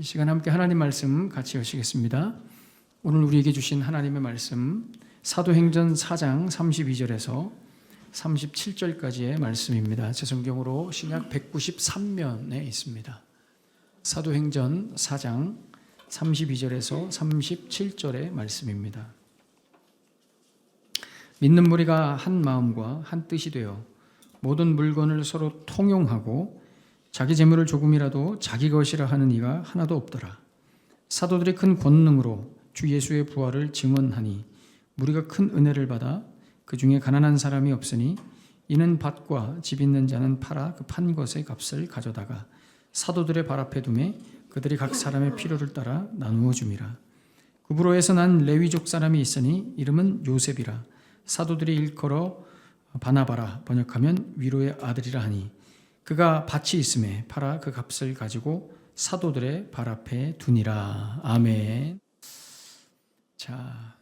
이 시간 함께 하나님 말씀 같이 여시겠습니다. 오늘 우리에게 주신 하나님의 말씀 사도행전 4장 32절에서 37절까지의 말씀입니다. 제 성경으로 신약 193면에 있습니다. 사도행전 4장 32절에서 37절의 말씀입니다. 믿는 무리가 한 마음과 한 뜻이 되어 모든 물건을 서로 통용하고 자기 재물을 조금이라도 자기 것이라 하는 이가 하나도 없더라. 사도들이 큰 권능으로 주 예수의 부활을 증언하니 무리가 큰 은혜를 받아 그 중에 가난한 사람이 없으니 이는 밭과 집 있는 자는 팔아 그 판 것의 값을 가져다가 사도들의 발 앞에 두매 그들이 각 사람의 필요를 따라 나누어 줌이라. 구브로에서 난 레위족 사람이 있으니 이름은 요셉이라. 사도들이 일컬어 바나바라 번역하면 위로의 아들이라 하니 그가 밭이 있음에 팔아 그 값을 가지고 사도들의 발 앞에 두니라. 아멘. 자,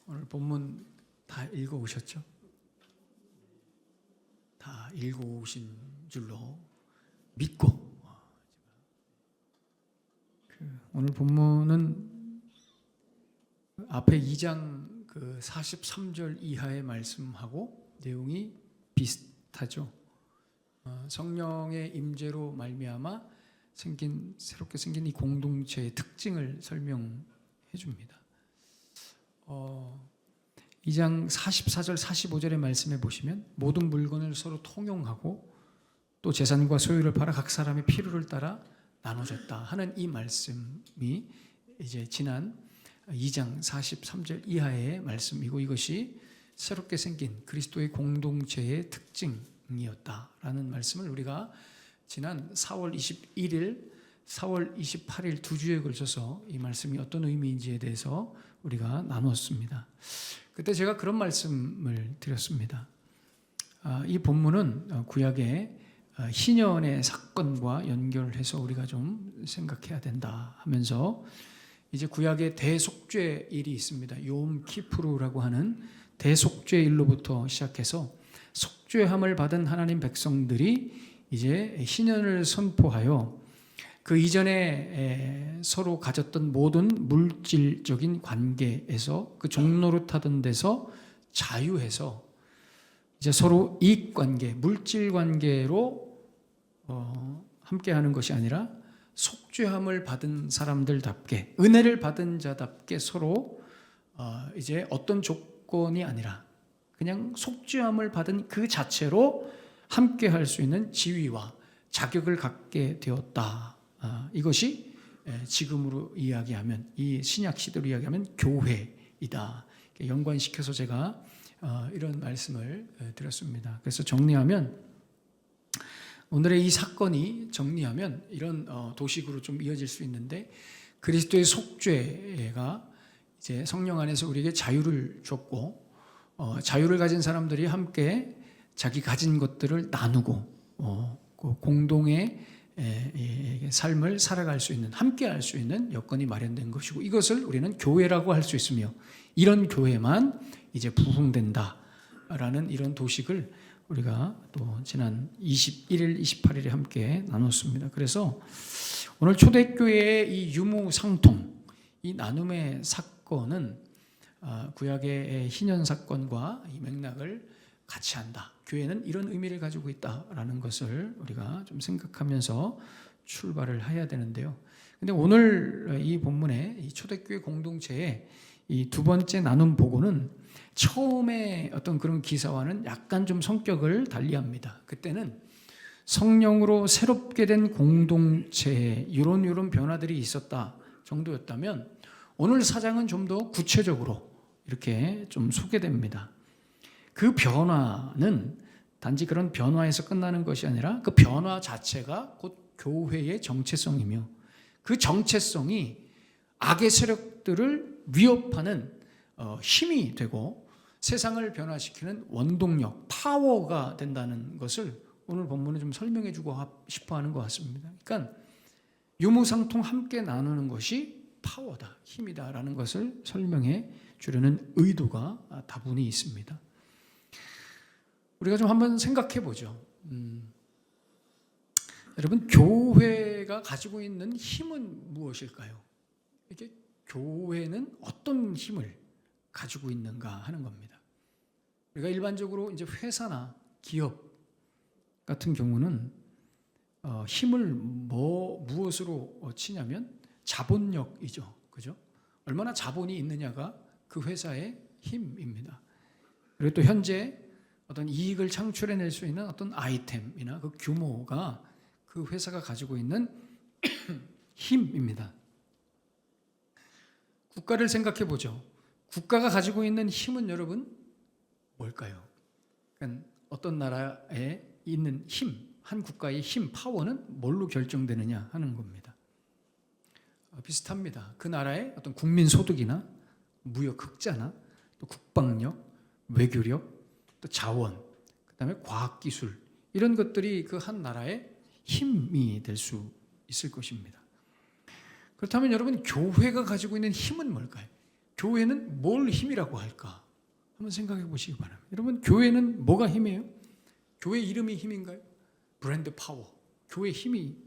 오늘 본문 다 읽어오셨죠? 다 읽어오신 줄로 믿고 오늘 본문은 앞에 2장 43절 이하의 말씀하고 내용이 비슷하죠. 성령의 임재로 말미암아 새롭게 생긴 이 공동체의 특징을 설명해 줍니다. 2장 44절 45절의 말씀에 보시면 모든 물건을 서로 통용하고 또 재산과 소유를 팔아 각 사람의 필요를 따라 나눠줬다 하는 이 말씀이 이제 지난 2장 43절 이하의 말씀이고 이것이 새롭게 생긴 그리스도의 공동체의 특징이었다라는 말씀을 우리가 지난 4월 21일, 4월 28일 두 주에 걸쳐서 이 말씀이 어떤 의미인지에 대해서 우리가 나눴습니다. 그때 제가 그런 말씀을 드렸습니다. 이 본문은 구약의 희년의 사건과 연결해서 우리가 좀 생각해야 된다 하면서 이제 구약의 대속죄 일이 있습니다. 욤 키푸르라고 하는 대속죄 일로부터 시작해서 속죄함을 받은 하나님 백성들이 이제 희년을 선포하여 그 이전에 서로 가졌던 모든 물질적인 관계에서 그 종노릇하던 데서 자유해서 이제 서로 이익 관계, 물질 관계로 함께하는 것이 아니라 속죄함을 받은 사람들답게 은혜를 받은 자답게 서로 이제 어떤 조건이 아니라 그냥 속죄함을 받은 그 자체로 함께할 수 있는 지위와 자격을 갖게 되었다. 이것이 지금으로 이야기하면 이 신약 시대로 이야기하면 교회이다. 연관시켜서 제가 이런 말씀을 드렸습니다. 그래서 정리하면 오늘의 이 사건이 정리하면 이런 도식으로 좀 이어질 수 있는데 그리스도의 속죄가 이제 성령 안에서 우리에게 자유를 줬고 자유를 가진 사람들이 함께 자기 가진 것들을 나누고 그 공동의 삶을 살아갈 수 있는 함께 할 수 있는 여건이 마련된 것이고 이것을 우리는 교회라고 할 수 있으며 이런 교회만 이제 부흥된다라는 이런 도식을 우리가 또 지난 21일, 28일에 함께 나눴습니다. 그래서 오늘 초대교회의 이 유무상통, 이 나눔의 사건은 구약의 희년 사건과 이 맥락을 같이 한다. 교회는 이런 의미를 가지고 있다라는 것을 우리가 좀 생각하면서 출발을 해야 되는데요. 근데 오늘 이 본문의 이 초대교회 공동체의 이 두 번째 나눔 보고는 처음에 어떤 그런 기사와는 약간 좀 성격을 달리합니다. 그때는 성령으로 새롭게 된 공동체에 이런 변화들이 있었다 정도였다면 오늘 사장은 좀 더 구체적으로 이렇게 좀 소개됩니다. 그 변화는 단지 그런 변화에서 끝나는 것이 아니라 그 변화 자체가 곧 교회의 정체성이며 그 정체성이 악의 세력들을 위협하는 힘이 되고 세상을 변화시키는 원동력, 파워가 된다는 것을 오늘 본문은 좀 설명해 주고 싶어 하는 것 같습니다. 그러니까 유무상통 함께 나누는 것이 파워다, 힘이다라는 것을 설명해 주려는 의도가 다분히 있습니다. 우리가 좀 한번 생각해 보죠. 여러분, 교회가 교회가 가지고 있는 힘은 무엇일까요? 이게 교회는 어떤 힘을 가지고 있는가 하는 겁니다. 우리가 일반적으로 이제 회사나 기업 같은 경우는 힘을 무엇으로 치냐면 자본력이죠. 그죠? 얼마나 자본이 있느냐가 그 회사의 힘입니다. 그리고 또 현재 어떤 이익을 창출해낼 수 있는 어떤 아이템이나 그 규모가 그 회사가 가지고 있는 힘입니다. 국가를 생각해 보죠. 국가가 가지고 있는 힘은 여러분 뭘까요? 그러니까 어떤 나라에 있는 힘, 한 국가의 힘, 파워는 뭘로 결정되느냐 하는 겁니다. 비슷합니다. 그 나라의 어떤 국민 소득이나 무역 흑자나 또 국방력, 외교력, 또 자원, 그다음에 과학기술 이런 것들이 그 한 나라의 힘이 될 수 있을 것입니다. 그렇다면 여러분 교회가 가지고 있는 힘은 뭘까요? 교회는 뭘 힘이라고 할까? 한번 생각해 보시기 바랍니다. 여러분 교회는 뭐가 힘이에요? 교회 이름이 힘인가요? 브랜드 파워, 교회 힘이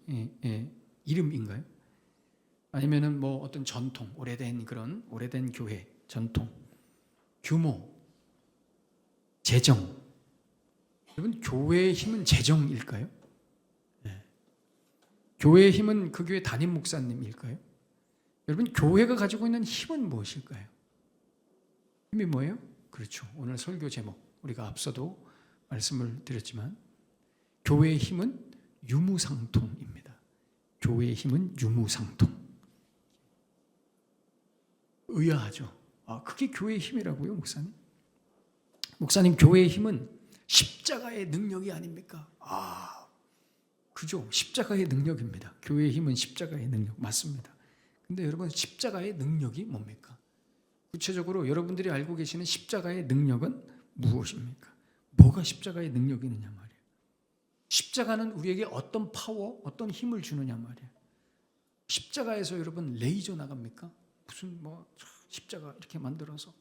이름인가요? 아니면은 뭐 어떤 전통, 오래된 교회 전통, 규모, 재정. 여러분 교회의 힘은 재정일까요? 네. 교회의 힘은 그 교회 담임 목사님일까요? 여러분 교회가 가지고 있는 힘은 무엇일까요? 힘이 뭐예요? 그렇죠. 오늘 설교 제목 우리가 앞서도 말씀을 드렸지만 교회의 힘은 유무상통입니다. 교회의 힘은 유무상통. 의아하죠. 그게 교회의 힘이라고요, 목사님? 목사님, 교회의 힘은 십자가의 능력이 아닙니까? 그죠. 십자가의 능력입니다. 교회의 힘은 십자가의 능력 맞습니다. 근데 여러분 십자가의 능력이 뭡니까? 구체적으로 여러분들이 알고 계시는 십자가의 능력은 무엇입니까? 뭐가 십자가의 능력이느냐 말이에요. 십자가는 우리에게 어떤 파워, 어떤 힘을 주느냐 말이에요. 십자가에서 여러분 레이저 나갑니까? 무슨 십자가 이렇게 만들어서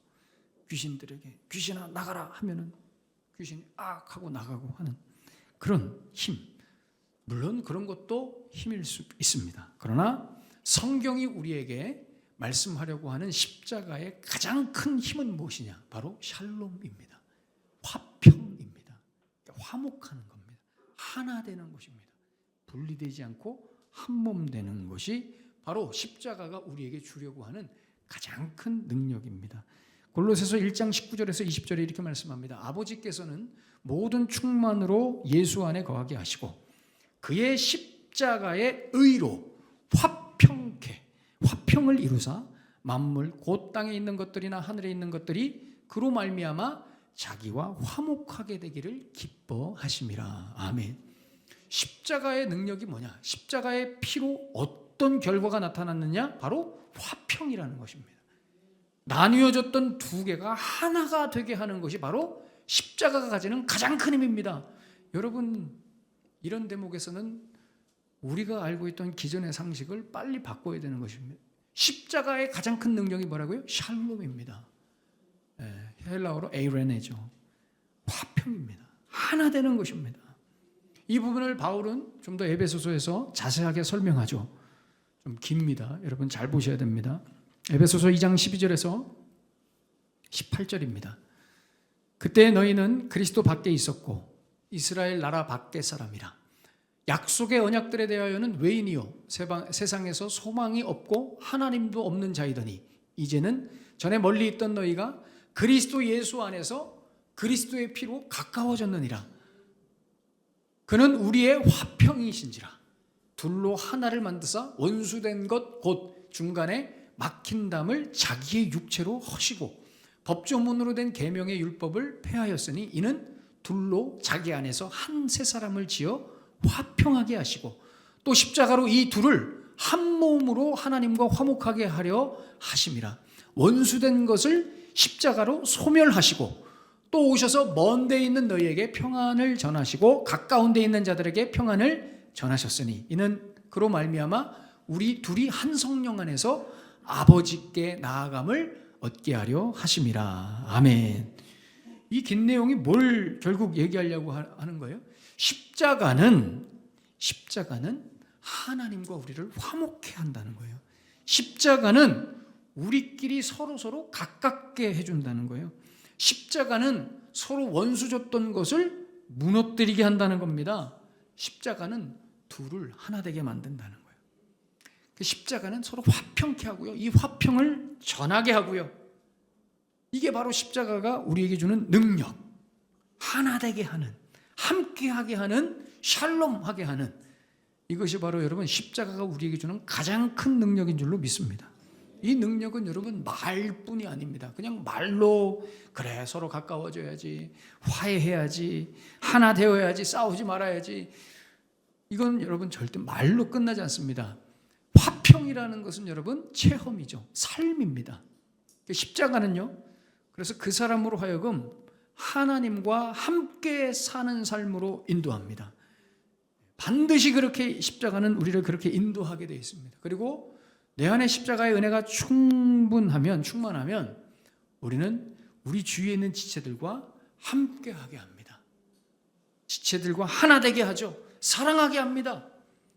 귀신들에게 귀신아 나가라 하면은 귀신이 악 하고 나가고 하는 그런 힘. 물론 그런 것도 힘일 수 있습니다. 그러나 성경이 우리에게 말씀하려고 하는 십자가의 가장 큰 힘은 무엇이냐? 바로 샬롬입니다. 화평입니다. 화목하는 겁니다. 하나 되는 것입니다. 분리되지 않고 한 몸 되는 것이 바로 십자가가 우리에게 주려고 하는 가장 큰 능력입니다. 골로새서 1장 19절에서 20절에 이렇게 말씀합니다. 아버지께서는 모든 충만으로 예수 안에 거하게 하시고 그의 십자가의 의로 화평을 이루사 만물 곧 땅에 있는 것들이나 하늘에 있는 것들이 그로 말미암아 자기와 화목하게 되기를 기뻐하심이라. 아멘. 십자가의 능력이 뭐냐? 십자가의 피로 어떤 결과가 나타났느냐? 바로 화평이라는 것입니다. 나뉘어졌던 두 개가 하나가 되게 하는 것이 바로 십자가가 가지는 가장 큰 힘입니다. 여러분 이런 대목에서는 우리가 알고 있던 기존의 상식을 빨리 바꿔야 되는 것입니다. 십자가의 가장 큰 능력이 뭐라고요? 샬롬입니다. 헬라어로 에이레네죠. 화평입니다. 하나 되는 것입니다. 이 부분을 바울은 좀 더 에베소서에서 자세하게 설명하죠. 좀 깁니다. 여러분 잘 보셔야 됩니다. 에베소서 2장 12절에서 18절입니다. 그때 너희는 그리스도 밖에 있었고 이스라엘 나라 밖의 사람이라. 약속의 언약들에 대하여는 외인이요 세상에서 소망이 없고 하나님도 없는 자이더니 이제는 전에 멀리 있던 너희가 그리스도 예수 안에서 그리스도의 피로 가까워졌느니라. 그는 우리의 화평이신지라. 둘로 하나를 만드사 원수된 것 곧 중간에 막힌 담을 자기의 육체로 허시고 법조문으로 된 계명의 율법을 폐하였으니 이는 둘로 자기 안에서 한 세 사람을 지어 화평하게 하시고 또 십자가로 이 둘을 한 몸으로 하나님과 화목하게 하려 하심이라. 원수된 것을 십자가로 소멸하시고 또 오셔서 먼 데 있는 너희에게 평안을 전하시고 가까운 데 있는 자들에게 평안을 전하셨으니 이는 그로 말미암아 우리 둘이 한 성령 안에서 아버지께 나아감을 얻게 하려 하심이라. 아멘. 이 긴 내용이 뭘 결국 얘기하려고 하는 거예요? 십자가는 하나님과 우리를 화목케 한다는 거예요. 십자가는 우리끼리 서로 가깝게 해준다는 거예요. 십자가는 서로 원수졌던 것을 무너뜨리게 한다는 겁니다. 십자가는 둘을 하나 되게 만든다는 거예요. 십자가는 서로 화평케 하고요. 이 화평을 전하게 하고요. 이게 바로 십자가가 우리에게 주는 능력, 하나 되게 하는, 함께하게 하는, 샬롬하게 하는, 이것이 바로 여러분 십자가가 우리에게 주는 가장 큰 능력인 줄로 믿습니다. 이 능력은 여러분 말뿐이 아닙니다. 그냥 말로 그래 서로 가까워져야지, 화해해야지, 하나 되어야지, 싸우지 말아야지, 이건 여러분 절대 말로 끝나지 않습니다. 화평이라는 것은 여러분 체험이죠. 삶입니다. 십자가는요, 그래서 그 사람으로 하여금 하나님과 함께 사는 삶으로 인도합니다. 반드시 그렇게 십자가는 우리를 그렇게 인도하게 되어 있습니다. 그리고 내 안에 십자가의 은혜가 충만하면 우리는 우리 주위에 있는 지체들과 함께하게 합니다. 지체들과 하나 되게 하죠. 사랑하게 합니다.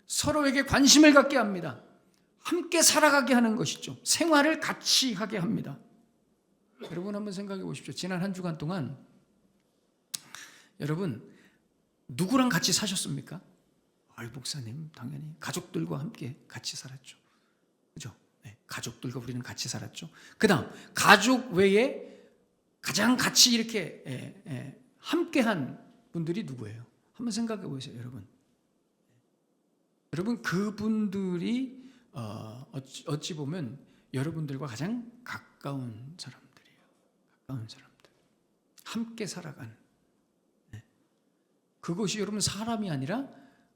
서로에게 관심을 갖게 합니다. 함께 살아가게 하는 것이죠. 생활을 같이 하게 합니다. 여러분 한번 생각해 보십시오. 지난 한 주간 동안 여러분 누구랑 같이 사셨습니까? 아유, 목사님 당연히 가족들과 함께 같이 살았죠. 그죠? 네, 가족들과 우리는 같이 살았죠. 그 다음 가족 외에 가장 같이 이렇게 함께한 분들이 누구예요? 한번 생각해 보세요. 여러분 그분들이 어찌 보면 여러분들과 가장 가까운 사람들이에요. 가까운 사람들, 함께 살아가는. 그것이 여러분 사람이 아니라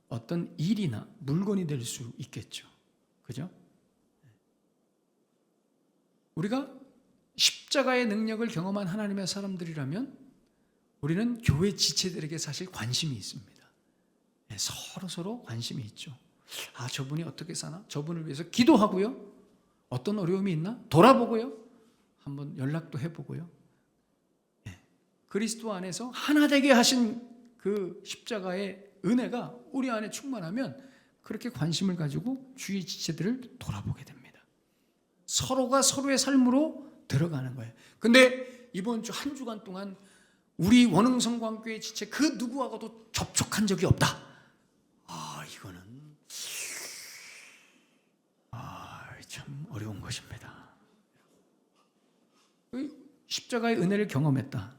어떤 일이나 물건이 될 수 있겠죠. 그죠? 우리가 십자가의 능력을 경험한 하나님의 사람들이라면 우리는 교회 지체들에게 사실 관심이 있습니다. 서로 관심이 있죠. 아, 저분이 어떻게 사나? 저분을 위해서 기도하고요. 어떤 어려움이 있나? 돌아보고요. 한번 연락도 해보고요. 그리스도 안에서 하나 되게 하신 그 십자가의 은혜가 우리 안에 충만하면 그렇게 관심을 가지고 주위 지체들을 돌아보게 됩니다. 서로가 서로의 삶으로 들어가는 거예요. 근데 이번 주 한 주간 동안 우리 원흥성광교회 지체 그 누구하고도 접촉한 적이 없다. 이거는 참 어려운 것입니다. 십자가의 은혜를 경험했다.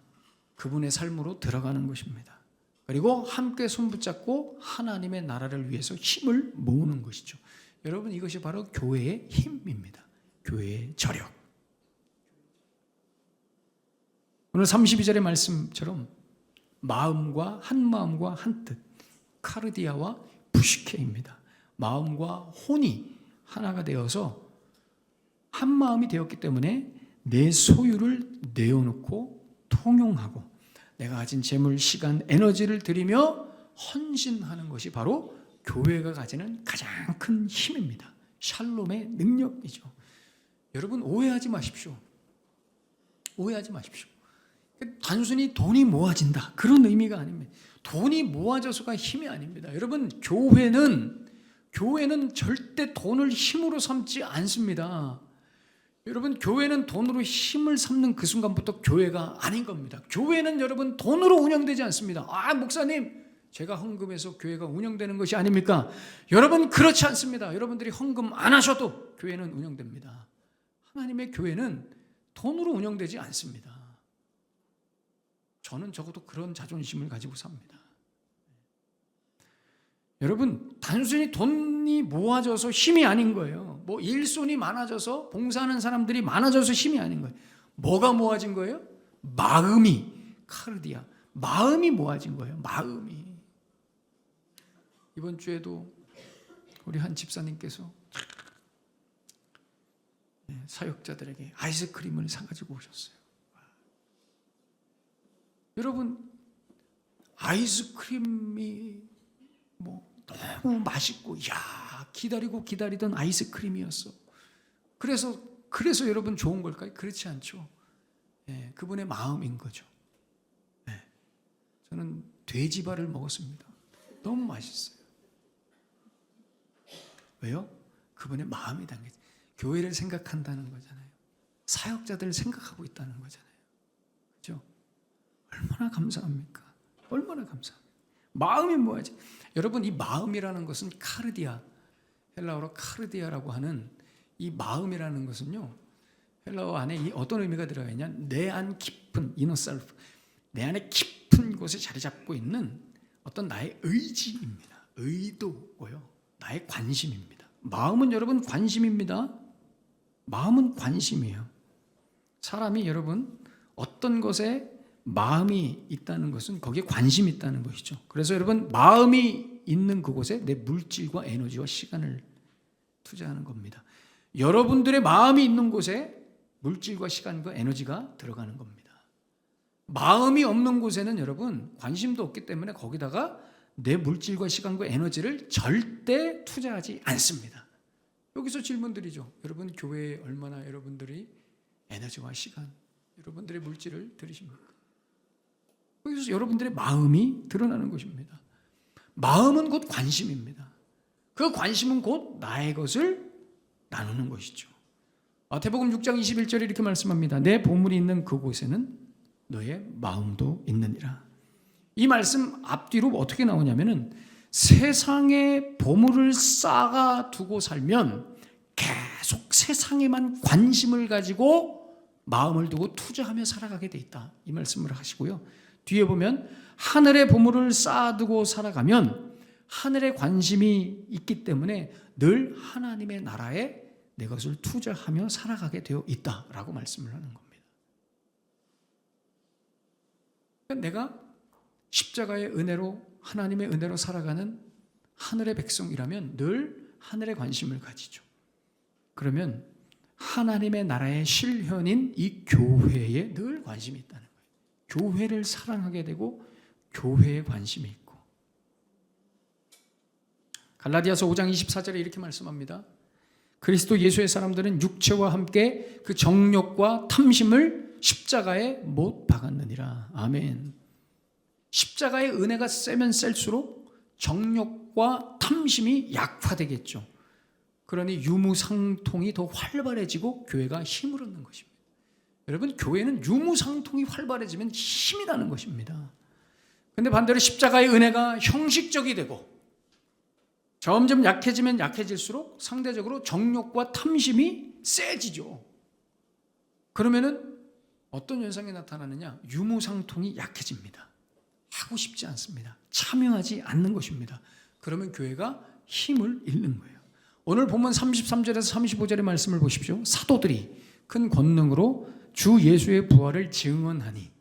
그분의 삶으로 들어가는 것입니다. 그리고 함께 손붙잡고 하나님의 나라를 위해서 힘을 모으는 것이죠. 여러분 이것이 바로 교회의 힘입니다. 교회의 저력. 오늘 32절의 말씀처럼 마음과 한 뜻, 카르디아와 부시케입니다. 마음과 혼이 하나가 되어서 한 마음이 되었기 때문에 내 소유를 내어놓고 통용하고 내가 가진 재물, 시간, 에너지를 들이며 헌신하는 것이 바로 교회가 가지는 가장 큰 힘입니다. 샬롬의 능력이죠. 여러분 오해하지 마십시오. 오해하지 마십시오. 단순히 돈이 모아진다 그런 의미가 아닙니다. 돈이 모아져서가 힘이 아닙니다. 여러분 교회는 절대 돈을 힘으로 삼지 않습니다. 여러분 교회는 돈으로 힘을 삼는 그 순간부터 교회가 아닌 겁니다. 교회는 여러분 돈으로 운영되지 않습니다. 목사님 제가 헌금해서 교회가 운영되는 것이 아닙니까? 여러분 그렇지 않습니다. 여러분들이 헌금 안 하셔도 교회는 운영됩니다. 하나님의 교회는 돈으로 운영되지 않습니다. 저는 적어도 그런 자존심을 가지고 삽니다. 여러분 단순히 돈이 모아져서 힘이 아닌 거예요. 뭐 일손이 많아져서 봉사하는 사람들이 많아져서 힘이 아닌 거예요. 뭐가 모아진 거예요? 마음이, 카르디아, 마음이 모아진 거예요. 마음이. 이번 주에도 우리 한 집사님께서 사역자들에게 아이스크림을 사가지고 오셨어요. 여러분 아이스크림이 너무 맛있고 기다리던 아이스크림이었어. 그래서 여러분 좋은 걸까요? 그렇지 않죠. 그분의 마음인 거죠. 저는 돼지발을 먹었습니다. 너무 맛있어요. 왜요? 그분의 마음이 담겨. 교회를 생각한다는 거잖아요. 사역자들을 생각하고 있다는 거잖아요. 그렇죠? 얼마나 감사합니까? 얼마나 감사합니까? 마음이 뭐지? 여러분, 이 마음이라는 것은 카르디아, 헬라어로 카르디아라고 하는 이 마음이라는 것은요, 헬라어 안에 이 어떤 의미가 들어가 있냐? 내 안 깊은 이너 셀프, 내 안에 깊은 곳에 자리 잡고 있는 어떤 나의 의지입니다. 의도고요, 나의 관심입니다. 마음은 여러분 관심입니다. 마음은 관심이에요. 사람이 여러분 어떤 것에 마음이 있다는 것은 거기에 관심이 있다는 것이죠. 그래서 여러분, 마음이 있는 그곳에 내 물질과 에너지와 시간을 투자하는 겁니다. 여러분들의 마음이 있는 곳에 물질과 시간과 에너지가 들어가는 겁니다. 마음이 없는 곳에는 여러분 관심도 없기 때문에 거기다가 내 물질과 시간과 에너지를 절대 투자하지 않습니다. 여기서 질문드리죠. 여러분, 교회에 얼마나 여러분들이 에너지와 시간, 여러분들의 물질을 들이십니까? 여기서 여러분들의 마음이 드러나는 것입니다. 마음은 곧 관심입니다. 그 관심은 곧 나의 것을 나누는 것이죠. 마태복음 6장 21절에 이렇게 말씀합니다. 내 보물이 있는 그곳에는 너의 마음도 있느니라. 이 말씀 앞뒤로 어떻게 나오냐면은, 세상에 보물을 쌓아 두고 살면 계속 세상에만 관심을 가지고 마음을 두고 투자하며 살아가게 돼 있다, 이 말씀을 하시고요. 뒤에 보면 하늘의 보물을 쌓아두고 살아가면 하늘에 관심이 있기 때문에 늘 하나님의 나라에 내 것을 투자하며 살아가게 되어 있다라고 말씀을 하는 겁니다. 내가 십자가의 은혜로, 하나님의 은혜로 살아가는 하늘의 백성이라면 늘 하늘에 관심을 가지죠. 그러면 하나님의 나라의 실현인 이 교회에 늘 관심이 있다는 거예요. 교회를 사랑하게 되고 교회에 관심이 있고. 갈라디아서 5장 24절에 이렇게 말씀합니다. 그리스도 예수의 사람들은 육체와 함께 그 정욕과 탐심을 십자가에 못 박았느니라. 아멘. 십자가의 은혜가 세면 셀수록 정욕과 탐심이 약화되겠죠. 그러니 유무상통이 더 활발해지고 교회가 힘을 얻는 것입니다. 여러분, 교회는 유무상통이 활발해지면 힘이 나는 것입니다. 그런데 반대로 십자가의 은혜가 형식적이 되고 점점 약해지면 약해질수록 상대적으로 정욕과 탐심이 세지죠. 그러면은 어떤 현상이 나타나느냐? 유무상통이 약해집니다. 하고 싶지 않습니다. 참여하지 않는 것입니다. 그러면 교회가 힘을 잃는 거예요. 오늘 본문 33절에서 35절의 말씀을 보십시오. 사도들이 큰 권능으로 주 예수의 부활을 증언하니,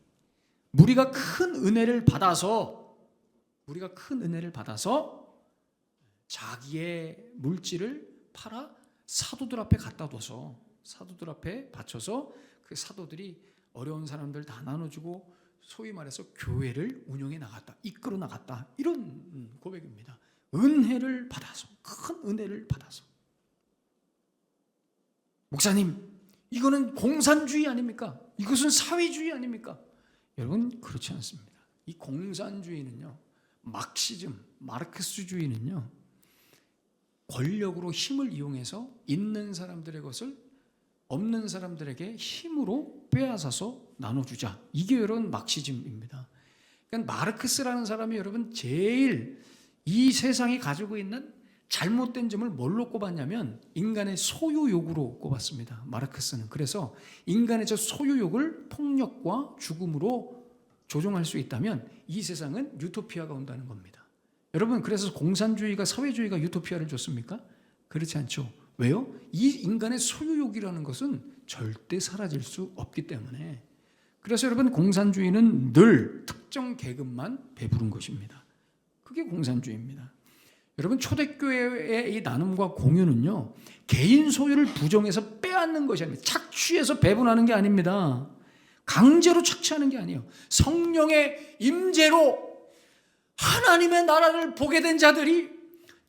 우리가 큰 은혜를 받아서 자기의 물질을 팔아 사도들 앞에 갖다 둬서, 사도들 앞에 바쳐서 그 사도들이 어려운 사람들 다 나눠주고 소위 말해서 교회를 운영해 나갔다, 이끌어 나갔다, 이런 고백입니다. 은혜를 받아서, 큰 은혜를 받아서. 목사님, 이거는 공산주의 아닙니까? 이것은 사회주의 아닙니까? 여러분, 그렇지 않습니다. 이 공산주의는요, 막시즘, 마르크스주의는요, 권력으로 힘을 이용해서 있는 사람들의 것을 없는 사람들에게 힘으로 빼앗아서 나눠주자, 이게 여러분 막시즘입니다. 그러니까 마르크스라는 사람이 여러분 제일 이 세상이 가지고 있는 잘못된 점을 뭘로 꼽았냐면 인간의 소유욕으로 꼽았습니다. 마르크스는. 그래서 인간의 저 소유욕을 폭력과 죽음으로 조종할 수 있다면 이 세상은 유토피아가 온다는 겁니다. 여러분, 그래서 공산주의가, 사회주의가 유토피아를 줬습니까? 그렇지 않죠. 왜요? 이 인간의 소유욕이라는 것은 절대 사라질 수 없기 때문에. 그래서 여러분, 공산주의는 늘 특정 계급만 배부른 것입니다. 그게 공산주의입니다. 여러분, 초대교회의 이 나눔과 공유는요, 개인 소유를 부정해서 빼앗는 것이 아닙니다. 착취해서 배분하는 게 아닙니다. 강제로 착취하는 게 아니에요. 성령의 임재로 하나님의 나라를 보게 된 자들이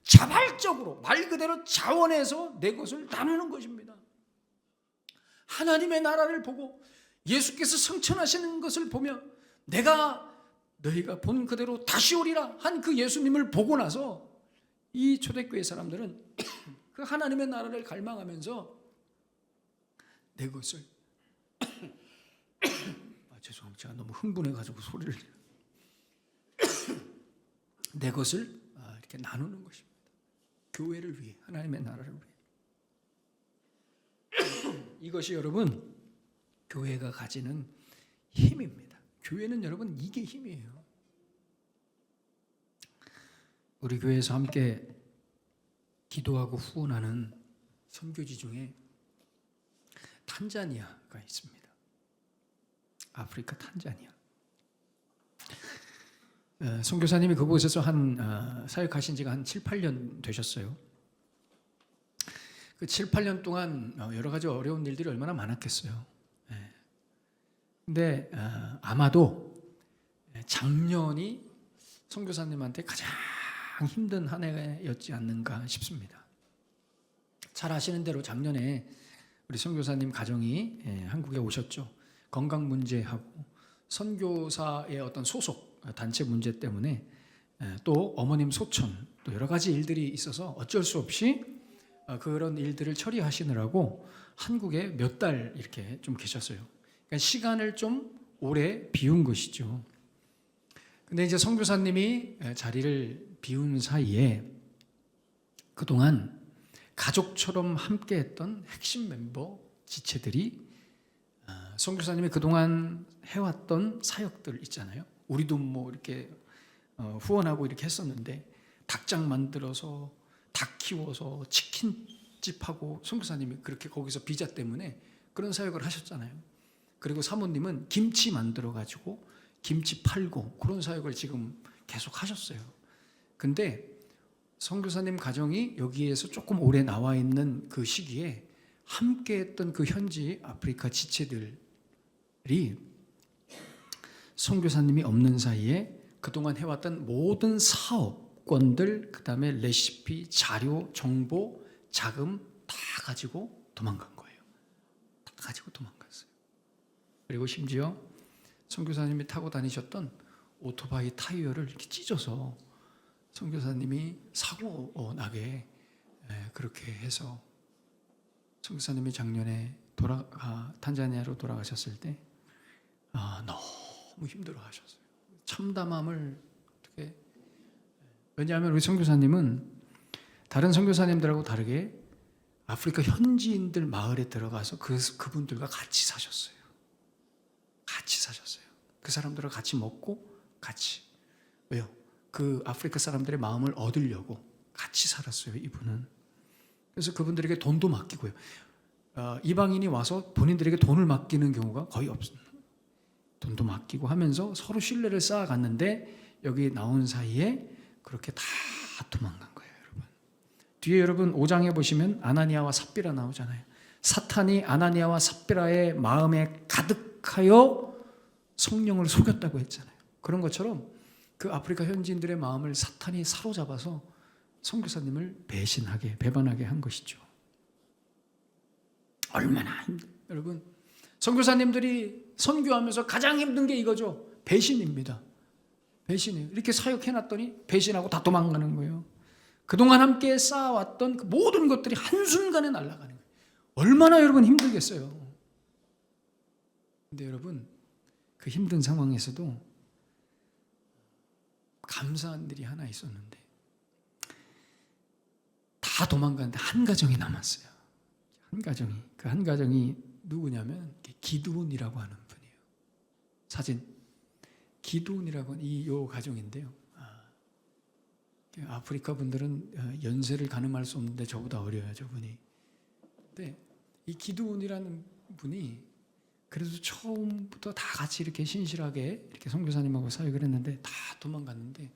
자발적으로, 말 그대로 자원해서 내 것을 나누는 것입니다. 하나님의 나라를 보고 예수께서 성천하시는 것을 보며 내가 너희가 본 그대로 다시 오리라 한 그 예수님을 보고 나서 이 초대교회 사람들은 그 하나님의 나라를 갈망하면서 내 것을 죄송합니다. 제가 너무 흥분해가지고 소리를 내 것을 이렇게 나누는 것입니다. 교회를 위해, 하나님의 나라를 위해. 이것이 여러분 교회가 가지는 힘입니다. 교회는 여러분 이게 힘이에요. 우리 교회에서 함께 기도하고 후원하는 선교지 중에 탄자니아가 있습니다. 아프리카 탄자니아. 선교사님이 그곳에서 사역하신 지가 한 7, 8년 되셨어요. 그 7, 8년 동안 여러 가지 어려운 일들이 얼마나 많았겠어요. 근데 아마도 작년이 선교사님한테 가장 힘든 한 해였지 않는가 싶습니다. 잘 아시는 대로 작년에 우리 선교사님 가정이 한국에 오셨죠. 건강 문제하고 선교사의 어떤 소속 단체 문제 때문에 또 어머님 소천 또 여러 가지 일들이 있어서 어쩔 수 없이 그런 일들을 처리하시느라고 한국에 몇 달 이렇게 좀 계셨어요. 그러니까 시간을 좀 오래 비운 것이죠. 근데 이제 선교사님이 자리를 비운 사이에 그동안 가족처럼 함께했던 핵심 멤버 지체들이 선교사님이 그동안 해왔던 사역들 있잖아요. 우리도 뭐 이렇게 후원하고 이렇게 했었는데 닭장 만들어서 닭 키워서 치킨집하고 선교사님이 그렇게 거기서 비자 때문에 그런 사역을 하셨잖아요. 그리고 사모님은 김치 만들어 가지고 김치 팔고 그런 사역을 지금 계속 하셨어요. 근데 선교사님 가정이 여기에서 조금 오래 나와 있는 그 시기에 함께했던 그 현지 아프리카 지체들이 선교사님이 없는 사이에 그동안 해왔던 모든 사업권들, 그 다음에 레시피, 자료, 정보, 자금 다 가지고 도망간 거예요. 다 가지고 도망갔어요. 그리고 심지어 선교사님이 타고 다니셨던 오토바이 타이어를 이렇게 찢어서 선교사님이 사고 나게 그렇게 해서 선교사님이 작년에 탄자니아로 돌아가셨을 때 너무 힘들어하셨어요. 참담함을 어떻게 왜냐하면 우리 선교사님은 다른 선교사님들하고 다르게 아프리카 현지인들 마을에 들어가서 그분들과 같이 사셨어요. 같이 사셨어요. 그 사람들과 같이 먹고 같이 왜요? 그 아프리카 사람들의 마음을 얻으려고 같이 살았어요. 이분은. 그래서 그분들에게 돈도 맡기고요. 이방인이 와서 본인들에게 돈을 맡기는 경우가 거의 없습니다. 돈도 맡기고 하면서 서로 신뢰를 쌓아갔는데 여기 나온 사이에 그렇게 다 도망간 거예요. 여러분. 뒤에 여러분 5장에 보시면 아나니아와 삽비라 나오잖아요. 사탄이 아나니아와 삽비라의 마음에 가득하여 성령을 속였다고 했잖아요. 그런 것처럼 그 아프리카 현지인들의 마음을 사탄이 사로잡아서 선교사님을 배반하게 한 것이죠. 얼마나 여러분 선교사님들이 선교하면서 가장 힘든 게 이거죠. 배신입니다. 배신이에요. 이렇게 사역해놨더니 배신하고 다 도망가는 거예요. 그동안 함께 쌓아왔던 그 모든 것들이 한순간에 날아가는 거예요. 얼마나 여러분 힘들겠어요. 근데 여러분 그 힘든 상황에서도 감사한 일이 하나 있었는데 다 도망갔는데 한 가정이 남았어요. 그 한 가정이 누구냐면 기드온이라고 하는 분이에요. 사진 기드온이라고 하는 이 가정인데요. 아프리카 분들은 연세를 가늠할 수 없는데 저보다 어려요, 저분이. 근데 이 기드온이라는 분이 그래도 처음부터 다 같이 이렇게 신실하게 이렇게 선교사님하고 사역을 했는데 다 도망갔는데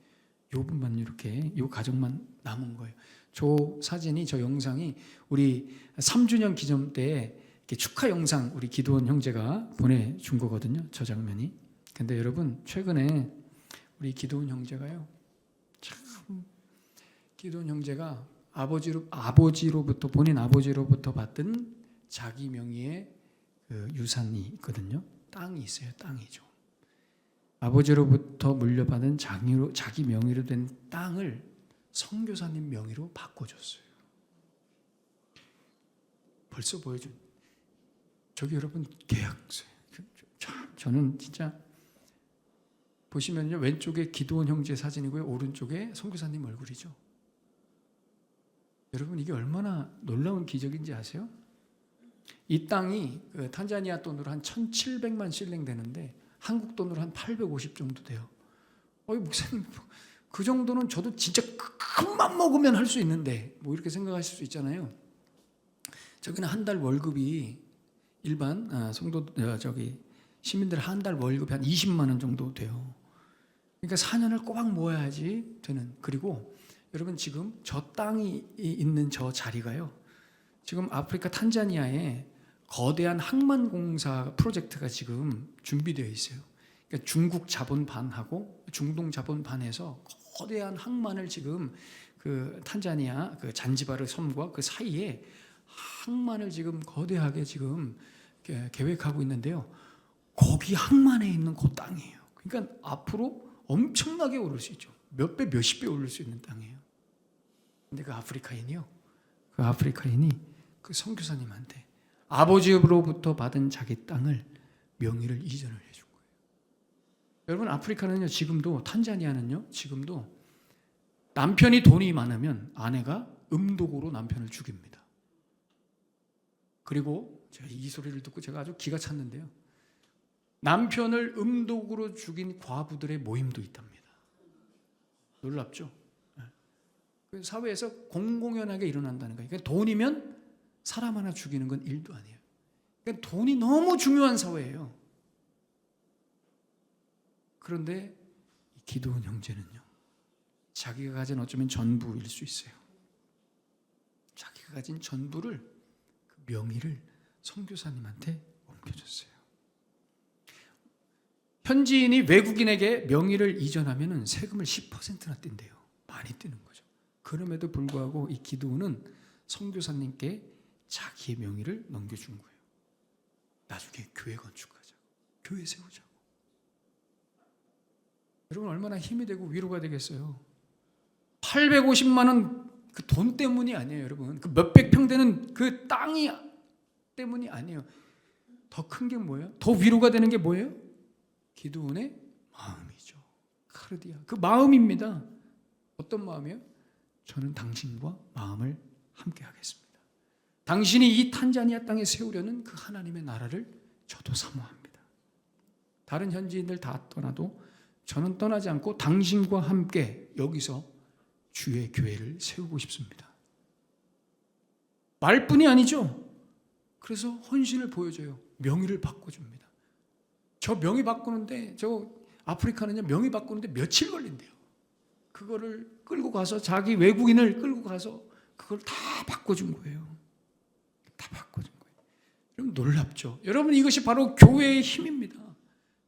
요 분만 이렇게 요 가정만 남은 거예요. 저 사진이 저 영상이 우리 3주년 기념 때 이렇게 축하 영상 우리 기도원 형제가 보내준 거거든요. 저 장면이. 근데 여러분 최근에 우리 기도원 형제가요. 참 기도원 형제가 아버지로부터 본인 아버지로부터 받은 자기 명의의 그 유산이 있거든요. 땅이 있어요. 땅이죠. 아버지로부터 물려받은 자기 명의로 된 땅을 선교사님 명의로 바꿔줬어요. 벌써 보여준 저기 여러분 계약서. 저는 진짜 보시면요, 왼쪽에 기도원 형제 사진이고요, 오른쪽에 선교사님 얼굴이죠. 여러분 이게 얼마나 놀라운 기적인지 아세요? 이 땅이 탄자니아 돈으로 한 1,700만 실링 되는데 한국 돈으로 한 850 정도 돼요. 목사님 그 정도는 저도 진짜 큰맘 먹으면 할 수 있는데 뭐 이렇게 생각하실 수 있잖아요. 저기는 한 달 월급이 일반 시민들 한 달 월급이 한 20만 원 정도 돼요. 그러니까 4년을 꼬박 모아야지 되는. 그리고 여러분 지금 저 땅이 있는 저 자리가요, 지금 아프리카 탄자니아에 거대한 항만공사 프로젝트가 지금 준비되어 있어요. 그러니까 중국 자본 반하고 중동 자본 반해서 거대한 항만을 지금 그 탄자니아 그 잔지바르 섬과 그 사이에 항만을 지금 거대하게 지금 계획하고 있는데요. 거기 항만에 있는 그 땅이에요. 그러니까 앞으로 엄청나게 오를 수 있죠. 몇 배, 몇십 배 오를 수 있는 땅이에요. 근데 그 아프리카인이 그 선교사님한테 아버지로부터 받은 자기 땅을 명의를 이전을 해준 거예요. 여러분 아프리카는요, 지금도 탄자니아는요, 지금도 남편이 돈이 많으면 아내가 음독으로 남편을 죽입니다. 그리고 제가 이 소리를 듣고 제가 아주 기가 찼는데요, 남편을 음독으로 죽인 과부들의 모임도 있답니다. 놀랍죠? 사회에서 공공연하게 일어난다는 거예요. 그러니까 돈이면 사람 하나 죽이는 건 일도 아니에요. 그러니까 돈이 너무 중요한 사회예요. 그런데 기도원 형제는요, 자기가 가진 어쩌면 전부일 수 있어요. 자기가 가진 전부를, 그 명의를 선교사님한테 옮겨줬어요. 현지인이 외국인에게 명의를 이전하면 세금을 10%나 뗀대요. 많이 떼는 거죠. 그럼에도 불구하고 이 기도원은 선교사님께 자기의 명의를 넘겨준 거예요. 나중에 교회 건축하자고, 교회 세우자고. 여러분 얼마나 힘이 되고 위로가 되겠어요. 850만 원 그 돈 때문이 아니에요, 여러분. 그 몇백 평 되는 그 땅이 때문이 아니에요. 더 큰 게 뭐예요? 더 위로가 되는 게 뭐예요? 기도원의 마음이죠. 카르디아, 그 마음입니다. 어떤 마음이에요? 저는 당신과 마음을 함께 하겠습니다. 당신이 이 탄자니아 땅에 세우려는 그 하나님의 나라를 저도 사모합니다. 다른 현지인들 다 떠나도 저는 떠나지 않고 당신과 함께 여기서 주의 교회를 세우고 싶습니다. 말뿐이 아니죠. 그래서 헌신을 보여줘요. 명의를 바꿔줍니다. 저 명의 바꾸는데, 저 아프리카는요, 명의 바꾸는데 며칠 걸린대요. 그거를 끌고 가서, 자기 외국인을 끌고 가서 그걸 다 바꿔준 거예요. 다 바꿔준 거예요. 여러분 놀랍죠? 여러분 이것이 바로 교회의 힘입니다.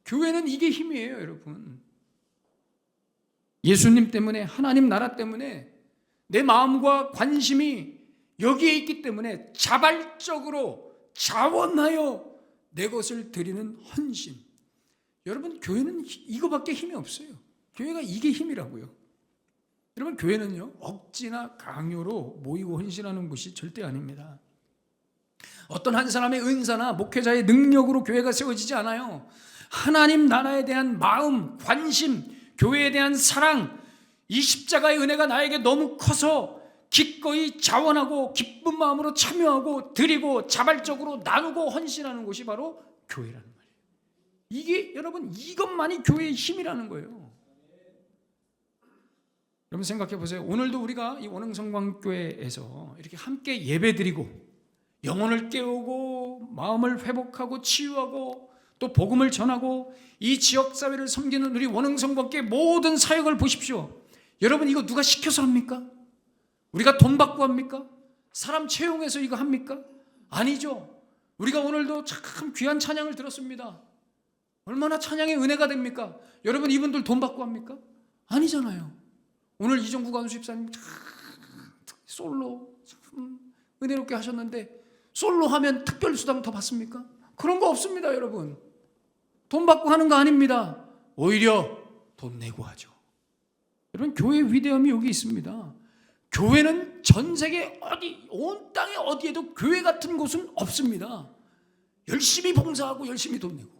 교회는 이게 힘이에요, 여러분. 예수님 때문에, 하나님 나라 때문에 내 마음과 관심이 여기에 있기 때문에 자발적으로 자원하여 내 것을 드리는 헌신. 여러분 교회는 이거밖에 힘이 없어요. 교회가 이게 힘이라고요. 여러분 교회는요, 억지나 강요로 모이고 헌신하는 것이 절대 아닙니다. 어떤 한 사람의 은사나 목회자의 능력으로 교회가 세워지지 않아요. 하나님 나라에 대한 마음, 관심, 교회에 대한 사랑, 이 십자가의 은혜가 나에게 너무 커서 기꺼이 자원하고 기쁜 마음으로 참여하고 드리고 자발적으로 나누고 헌신하는 것이 바로 교회라는 말이에요. 이게 여러분 이것만이 교회의 힘이라는 거예요. 여러분 생각해 보세요. 오늘도 우리가 이 원흥성광교회에서 이렇게 함께 예배드리고 영혼을 깨우고 마음을 회복하고 치유하고 또 복음을 전하고 이 지역사회를 섬기는 우리 원흥성광교회 모든 사역을 보십시오. 여러분 이거 누가 시켜서 합니까? 우리가 돈 받고 합니까? 사람 채용해서 이거 합니까? 아니죠. 우리가 오늘도 참 귀한 찬양을 들었습니다. 얼마나 찬양의 은혜가 됩니까? 여러분 이분들 돈 받고 합니까? 아니잖아요. 오늘 이종구 간수집사님 솔로 참 은혜롭게 하셨는데 솔로 하면 특별수당 더 받습니까? 그런 거 없습니다, 여러분. 돈 받고 하는 거 아닙니다. 오히려 돈 내고 하죠. 여러분 교회의 위대함이 여기 있습니다. 교회는 전 세계 온 땅에 어디에도 교회 같은 곳은 없습니다. 열심히 봉사하고 열심히 돈 내고.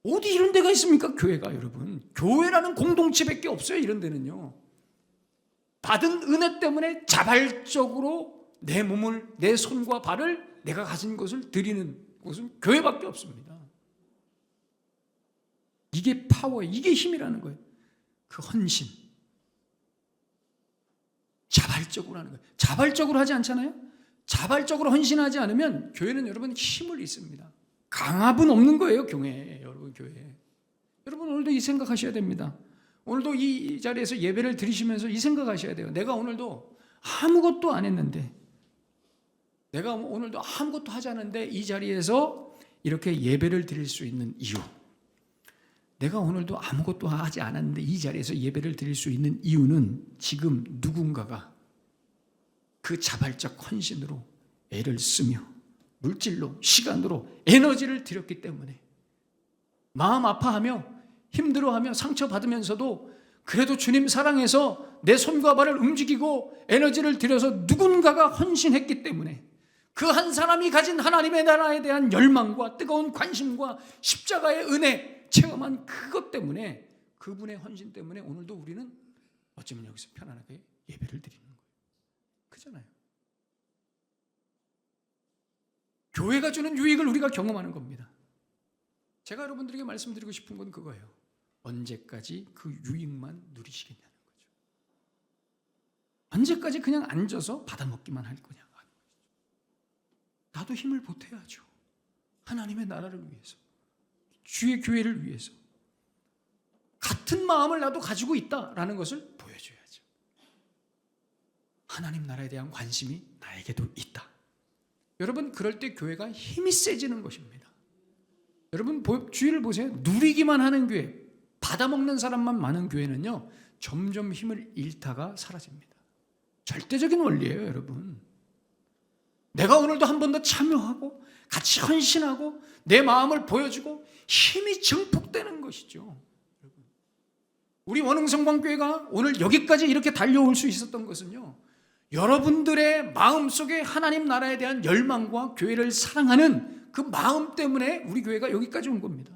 어디 이런 데가 있습니까? 교회가 여러분. 교회라는 공동체밖에 없어요. 이런 데는요. 받은 은혜 때문에 자발적으로 내 몸을, 내 손과 발을 내가 가진 것을 드리는 곳은 교회밖에 없습니다. 이게 파워예요. 이게 힘이라는 거예요. 그 헌신. 자발적으로 하는 거예요. 자발적으로 하지 않잖아요. 자발적으로 헌신하지 않으면 교회는 여러분 힘을 잃습니다. 강압은 없는 거예요. 교회에. 여러분 교회에. 여러분 오늘도 이 생각하셔야 됩니다. 오늘도 이 자리에서 예배를 드리시면서 이 생각하셔야 돼요. 내가 오늘도 아무것도 안 했는데, 내가 오늘도 아무것도 하지 않았는데 이 자리에서 이렇게 예배를 드릴 수 있는 이유, 내가 오늘도 아무것도 하지 않았는데 이 자리에서 예배를 드릴 수 있는 이유는 지금 누군가가 그 자발적 헌신으로 애를 쓰며 물질로, 시간으로, 에너지를 들였기 때문에, 마음 아파하며 힘들어하며 상처받으면서도 그래도 주님 사랑해서 내 손과 발을 움직이고 에너지를 들여서 누군가가 헌신했기 때문에, 그 한 사람이 가진 하나님의 나라에 대한 열망과 뜨거운 관심과 십자가의 은혜 체험한 그것 때문에, 그분의 헌신 때문에 오늘도 우리는 어쩌면 여기서 편안하게 예배를 드리는 거예요. 그잖아요. 교회가 주는 유익을 우리가 경험하는 겁니다. 제가 여러분들에게 말씀드리고 싶은 건 그거예요. 언제까지 그 유익만 누리시겠냐는 거죠. 언제까지 그냥 앉아서 받아먹기만 할 거냐. 나도 힘을 보태야죠. 하나님의 나라를 위해서, 주의 교회를 위해서 같은 마음을 나도 가지고 있다라는 것을 보여줘야죠. 하나님 나라에 대한 관심이 나에게도 있다. 여러분, 그럴 때 교회가 힘이 세지는 것입니다. 여러분 주위를 보세요. 누리기만 하는 교회, 받아먹는 사람만 많은 교회는요, 점점 힘을 잃다가 사라집니다. 절대적인 원리예요, 여러분. 내가 오늘도 한 번 더 참여하고 같이 헌신하고 내 마음을 보여주고 힘이 증폭되는 것이죠. 우리 원흥성광교회가 오늘 여기까지 이렇게 달려올 수 있었던 것은요, 여러분들의 마음속에 하나님 나라에 대한 열망과 교회를 사랑하는 그 마음 때문에 우리 교회가 여기까지 온 겁니다.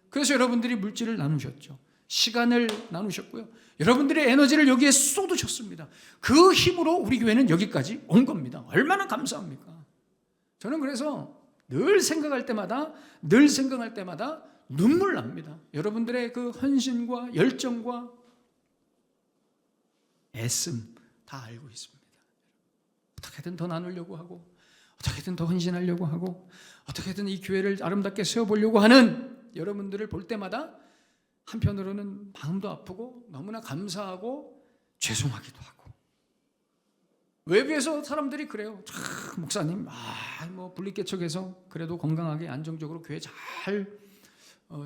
그래서 여러분들이 물질을 나누셨죠. 시간을 나누셨고요. 여러분들의 에너지를 여기에 쏟으셨습니다. 그 힘으로 우리 교회는 여기까지 온 겁니다. 얼마나 감사합니까? 저는 그래서 늘 생각할 때마다 눈물 납니다. 여러분들의 그 헌신과 열정과 애씀 다 알고 있습니다. 어떻게든 더 나누려고 하고, 어떻게든 더 헌신하려고 하고, 어떻게든 이 교회를 아름답게 세워보려고 하는 여러분들을 볼 때마다 한편으로는 마음도 아프고 너무나 감사하고 죄송하기도 하고. 외부에서 사람들이 그래요. 목사님, 뭐 분리개척해서 그래도 건강하게 안정적으로 교회 잘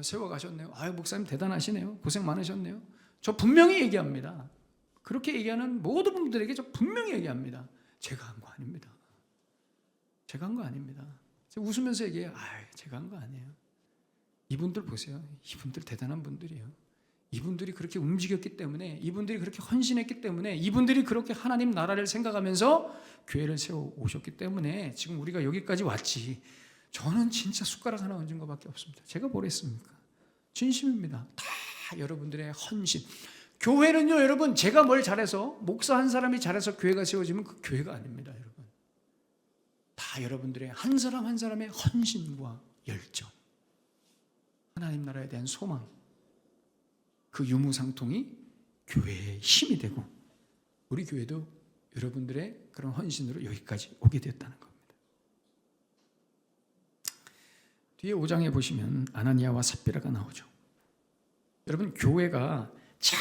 세워가셨네요. 목사님 대단하시네요. 고생 많으셨네요. 저 분명히 얘기합니다. 그렇게 얘기하는 모든 분들에게 저 분명히 얘기합니다. 제가 한 거 아닙니다. 제가 한 거 아닙니다. 제가 웃으면서 얘기해요. 제가 한 거 아니에요. 이분들 보세요. 이분들 대단한 분들이에요. 이분들이 그렇게 움직였기 때문에, 이분들이 그렇게 헌신했기 때문에, 이분들이 그렇게 하나님 나라를 생각하면서 교회를 세워 오셨기 때문에 지금 우리가 여기까지 왔지. 저는 진짜 숟가락 하나 얹은 것밖에 없습니다. 제가 뭘 했습니까? 진심입니다. 다 여러분들의 헌신. 교회는요, 여러분, 제가 뭘 잘해서, 목사 한 사람이 잘해서 교회가 세워지면 그 교회가 아닙니다, 여러분. 다 여러분들의 한 사람 한 사람의 헌신과 열정, 하나님 나라에 대한 소망, 그 유무상통이 교회의 힘이 되고, 우리 교회도 여러분들의 그런 헌신으로 여기까지 오게 되었다는 겁니다. 뒤에 5장에 보시면 아나니아와 삽비라가 나오죠. 여러분, 교회가 잘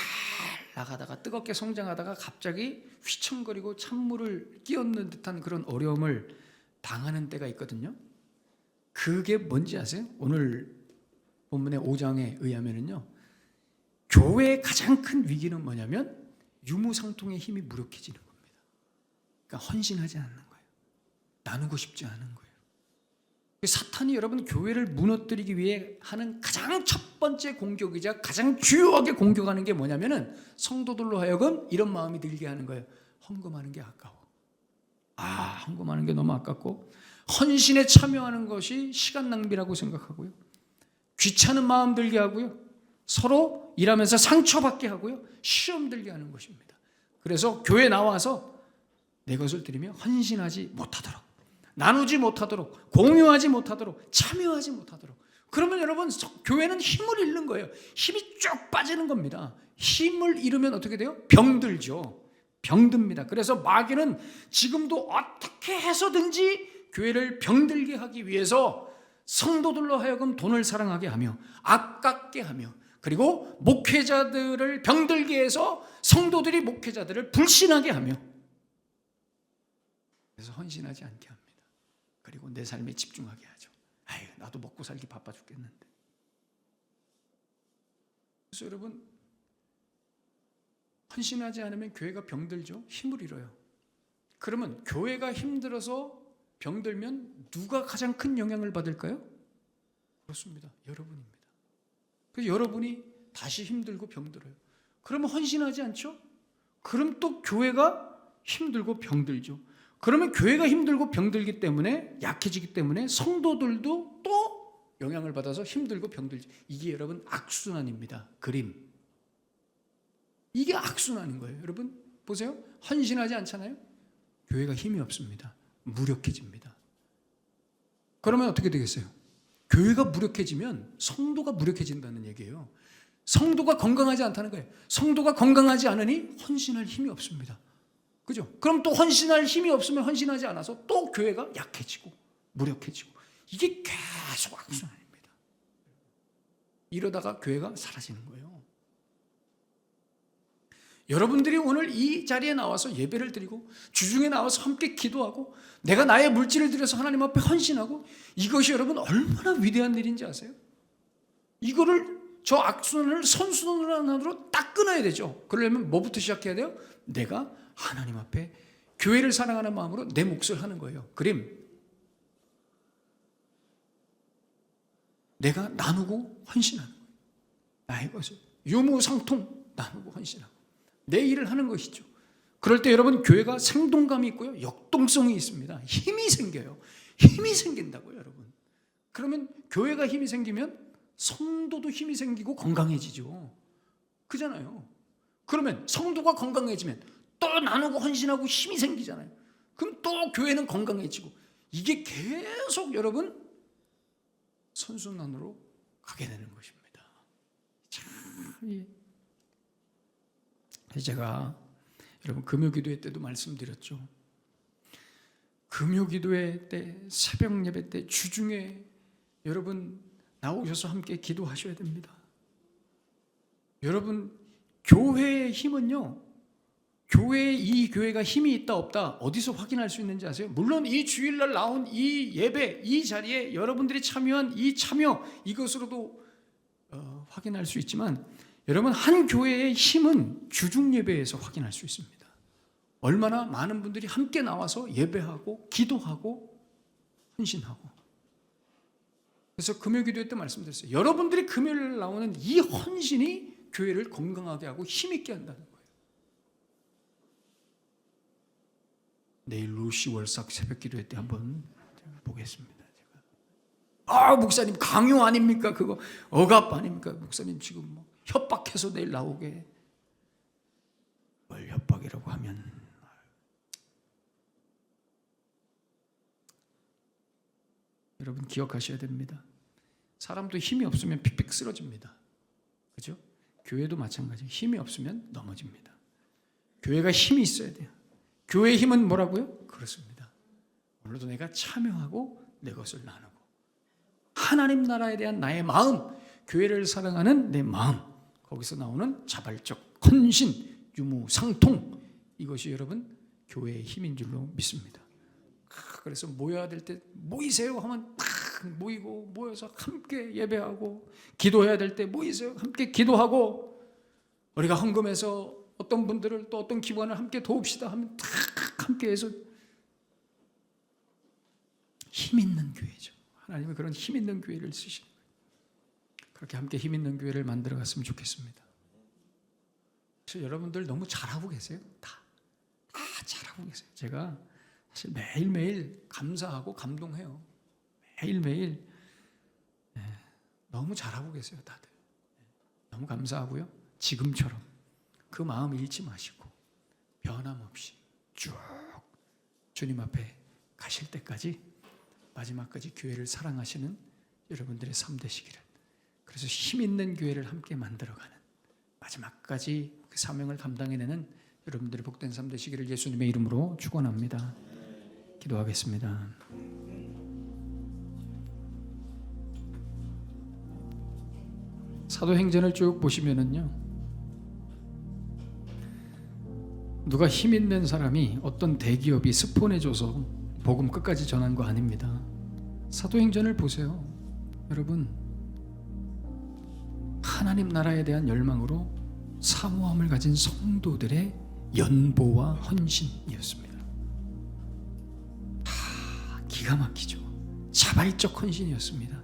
나가다가 뜨겁게 성장하다가 갑자기 휘청거리고 찬물을 끼얹는 듯한 그런 어려움을 당하는 때가 있거든요. 그게 뭔지 아세요? 오늘 본문의 5장에 의하면은요, 교회의 가장 큰 위기는 뭐냐면 유무상통의 힘이 무력해지는 겁니다. 그러니까 헌신하지 않는 거예요. 나누고 싶지 않은 거예요. 사탄이 여러분 교회를 무너뜨리기 위해 하는 가장 첫 번째 공격이자 가장 주요하게 공격하는 게 뭐냐면은 성도들로 하여금 이런 마음이 들게 하는 거예요. 헌금하는 게 아까워. 헌금하는 게 너무 아깝고 헌신에 참여하는 것이 시간 낭비라고 생각하고요. 귀찮은 마음 들게 하고요. 서로 일하면서 상처받게 하고요. 시험 들게 하는 것입니다. 그래서 교회 나와서 내 것을 드리며 헌신하지 못하도록, 나누지 못하도록, 공유하지 못하도록, 참여하지 못하도록. 그러면 여러분, 교회는 힘을 잃는 거예요. 힘이 쭉 빠지는 겁니다. 힘을 잃으면 어떻게 돼요? 병들죠. 병듭니다. 그래서 마귀는 지금도 어떻게 해서든지 교회를 병들게 하기 위해서 성도들로 하여금 돈을 사랑하게 하며 아깝게 하며, 그리고 목회자들을 병들게 해서 성도들이 목회자들을 불신하게 하며, 그래서 헌신하지 않게 합니다. 그리고 내 삶에 집중하게 하죠. 나도 먹고 살기 바빠 죽겠는데. 그래서 여러분, 헌신하지 않으면 교회가 병들죠. 힘을 잃어요. 그러면 교회가 힘들어서 병들면 누가 가장 큰 영향을 받을까요? 그렇습니다. 여러분입니다. 그래서 여러분이 다시 힘들고 병들어요. 그러면 헌신하지 않죠? 그럼 또 교회가 힘들고 병들죠. 그러면 교회가 힘들고 병들기 때문에, 약해지기 때문에 성도들도 또 영향을 받아서 힘들고 병들죠. 이게 여러분 악순환입니다. 그림. 이게 악순환인 거예요. 여러분 보세요. 헌신하지 않잖아요. 교회가 힘이 없습니다. 무력해집니다. 그러면 어떻게 되겠어요? 교회가 무력해지면 성도가 무력해진다는 얘기예요. 성도가 건강하지 않다는 거예요. 성도가 건강하지 않으니 헌신할 힘이 없습니다. 그죠? 그럼 또 헌신할 힘이 없으면 헌신하지 않아서 또 교회가 약해지고 무력해지고, 이게 계속 악순환입니다. 이러다가 교회가 사라지는 거예요. 여러분들이 오늘 이 자리에 나와서 예배를 드리고 주중에 나와서 함께 기도하고 내가 나의 물질을 들여서 하나님 앞에 헌신하고, 이것이 여러분 얼마나 위대한 일인지 아세요? 이거를, 저 악순환을 선순환으로 딱 끊어야 되죠. 그러려면 뭐부터 시작해야 돼요? 내가 하나님 앞에 교회를 사랑하는 마음으로 내 몫을 하는 거예요. 그림. 내가 나누고 헌신하는 거예요. 나의 것을 유무상통 나누고 헌신하고 내 일을 하는 것이죠. 그럴 때 여러분, 교회가 생동감이 있고요, 역동성이 있습니다. 힘이 생겨요. 힘이 생긴다고요, 여러분. 그러면 교회가 힘이 생기면 성도도 힘이 생기고 건강해지죠. 그잖아요. 그러면 성도가 건강해지면 또 나누고 헌신하고 힘이 생기잖아요. 그럼 또 교회는 건강해지고, 이게 계속 여러분 선순환으로 가게 되는 것입니다. 참, 제가 여러분 금요기도회 때도 말씀드렸죠. 금요기도회 때, 새벽 예배 때, 주중에 여러분 나오셔서 함께 기도하셔야 됩니다. 여러분, 교회의 힘은요, 이 교회가 힘이 있다 없다 어디서 확인할 수 있는지 아세요? 물론 이 주일날 나온 이 예배, 이 자리에 여러분들이 참여한 이 참여, 이것으로도 확인할 수 있지만, 여러분, 한 교회의 힘은 주중 예배에서 확인할 수 있습니다. 얼마나 많은 분들이 함께 나와서 예배하고 기도하고 헌신하고. 그래서 금요기도회 때 말씀드렸어요. 여러분들이 금요일 나오는 이 헌신이 교회를 건강하게 하고 힘있게 한다는 거예요. 내일 루시 월삭 새벽기도회 때 한번 보겠습니다. 제가. 목사님 강요 아닙니까? 그거 억압 아닙니까? 목사님 지금 뭐 협박해서 내일 나오게. 뭘 협박이라고 하면, 여러분 기억하셔야 됩니다. 사람도 힘이 없으면 픽픽 쓰러집니다. 그죠? 교회도 마찬가지예요. 힘이 없으면 넘어집니다. 교회가 힘이 있어야 돼요. 교회의 힘은 뭐라고요? 그렇습니다. 오늘도 내가 참여하고 내 것을 나누고, 하나님 나라에 대한 나의 마음, 교회를 사랑하는 내 마음, 거기서 나오는 자발적 헌신, 유무상통, 이것이 여러분 교회의 힘인 줄로 믿습니다. 그래서 모여야 될 때 모이세요 하면 딱 모이고, 모여서 함께 예배하고, 기도해야 될 때 모이세요 함께 기도하고, 우리가 헌금해서 어떤 분들을 또 어떤 기관을 함께 도웁시다 하면 딱 함께 해서 힘 있는 교회죠. 하나님은 그런 힘 있는 교회를 쓰시는 거예요. 그렇게 함께 힘 있는 교회를 만들어 갔으면 좋겠습니다. 그래서 여러분들 너무 잘하고 계세요. 다 잘하고 계세요. 제가 사실 매일매일 감사하고 감동해요. 매일매일 너무 잘하고 계세요. 다들 너무 감사하고요. 지금처럼 그 마음 잃지 마시고 변함없이 쭉 주님 앞에 가실 때까지 마지막까지 교회를 사랑하시는 여러분들의 삶 되시기를, 그래서 힘 있는 교회를 함께 만들어가는 마지막까지 그 사명을 감당해내는 여러분들의 복된 삶 되시기를 예수님의 이름으로 축원합니다. 기도하겠습니다. 사도행전을 쭉 보시면은요, 누가 힘 있는 사람이 어떤 대기업이 스폰해줘서 복음 끝까지 전한 거 아닙니다. 사도행전을 보세요. 여러분, 하나님 나라에 대한 열망으로 사모함을 가진 성도들의 연보와 헌신이었습니다. 기가 막히죠. 자발적 헌신이었습니다.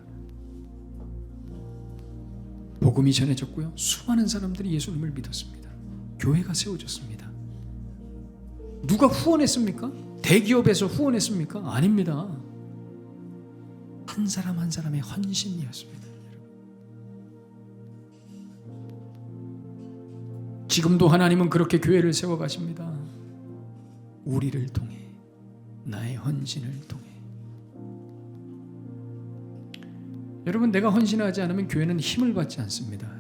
복음이 전해졌고요, 수많은 사람들이 예수님을 믿었습니다. 교회가 세워졌습니다. 누가 후원했습니까? 대기업에서 후원했습니까? 아닙니다. 한 사람 한 사람의 헌신이었습니다. 지금도 하나님은 그렇게 교회를 세워가십니다. 우리를 통해, 나의 헌신을 통해. 여러분, 내가 헌신하지 않으면 교회는 힘을 받지 않습니다.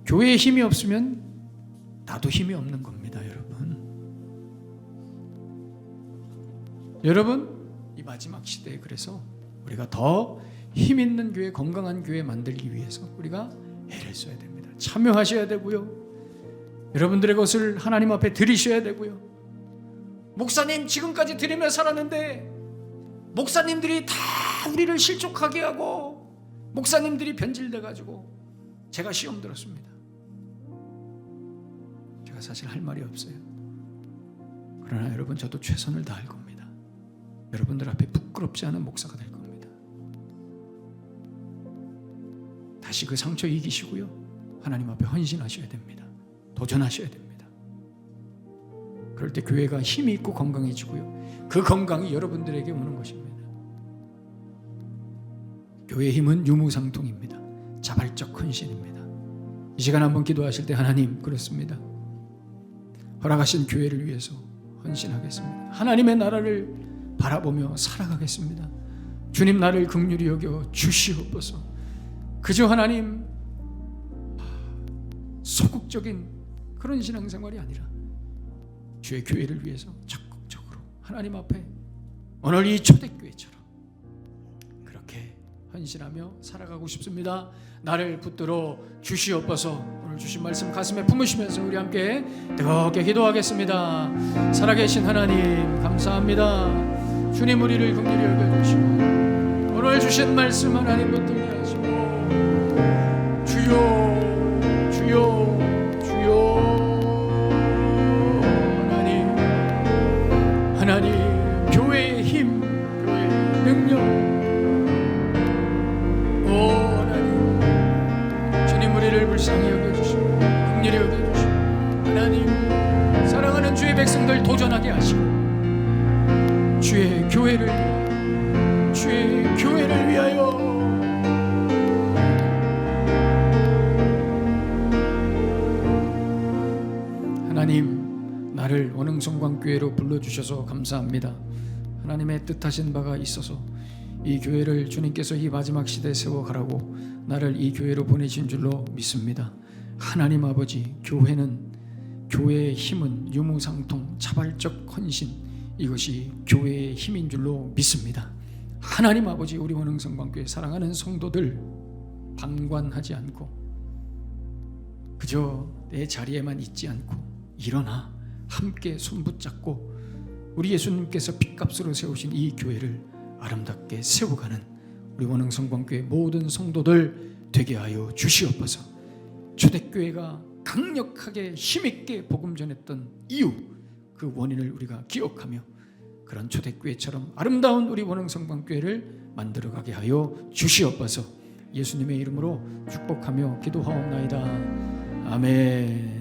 교회에 힘이 없으면 나도 힘이 없는 겁니다. 여러분, 이 마지막 시대에 그래서 우리가 더 힘 있는 교회, 건강한 교회 만들기 위해서 우리가 애를 써야 됩니다. 참여하셔야 되고요, 여러분들의 것을 하나님 앞에 드리셔야 되고요. 목사님 지금까지 드리며 살았는데 목사님들이 다 우리를 실족하게 하고 목사님들이 변질돼가지고 제가 시험 들었습니다. 제가 사실 할 말이 없어요. 그러나 여러분, 저도 최선을 다할 겁니다. 여러분들 앞에 부끄럽지 않은 목사가 될 겁니다. 다시 그 상처 이기시고요, 하나님 앞에 헌신하셔야 됩니다. 도전하셔야 됩니다. 그럴 때 교회가 힘이 있고 건강해지고요, 그 건강이 여러분들에게 오는 것입니다. 교회의 힘은 유무상통입니다. 자발적 헌신입니다. 이 시간 한번 기도하실 때, 하나님, 그렇습니다. 허락하신 교회를 위해서 헌신하겠습니다. 하나님의 나라를 바라보며 살아가겠습니다. 주님, 나를 긍휼히 여겨 주시옵소서. 그저 하나님 소극적인 그런 신앙생활이 아니라 주의 교회를 위해서 적극적으로 하나님 앞에 오늘 이 초대교회처럼 그렇게 헌신하며 살아가고 싶습니다. 나를 붙들어 주시옵소서. 오늘 주신 말씀 가슴에 품으시면서 우리 함께 뜨겁게 기도하겠습니다. 살아계신 하나님, 감사합니다. 주님, 우리를 긍휼히 여겨주시고 오늘 주신 말씀 하나님 붙들게 하시고, 주여 주여 주여, 하나님 교회의 힘, 교회의 능력, 하나님 주님, 우리를 불쌍히 여겨주시고 긍휼히 여겨주시고 하나님, 사랑하는 주의 백성들 도전하게 하시고 주의 교회를 위하여, 주의 교회를 위하여 하나님, 나를 원흥성광교회로 불러주셔서 감사합니다. 하나님의 뜻하신 바가 있어서 이 교회를 주님께서 이 마지막 시대에 세워가라고 나를 이 교회로 보내신 줄로 믿습니다. 하나님 아버지, 교회의 힘은 유무상통, 자발적 헌신, 이것이 교회의 힘인 줄로 믿습니다. 하나님 아버지, 우리 원흥성광교회 사랑하는 성도들 방관하지 않고 그저 내 자리에만 있지 않고 일어나 함께 손붙잡고 우리 예수님께서 핏값으로 세우신 이 교회를 아름답게 세워가는 우리 원흥성광교회 모든 성도들 되게 하여 주시옵소서. 초대교회가 강력하게 힘있게 복음 전했던 이유, 그 원인을 우리가 기억하며 그런 초대교회처럼 아름다운 우리 원흥성광교회를 만들어가게 하여 주시옵소서. 예수님의 이름으로 축복하며 기도하옵나이다. 아멘.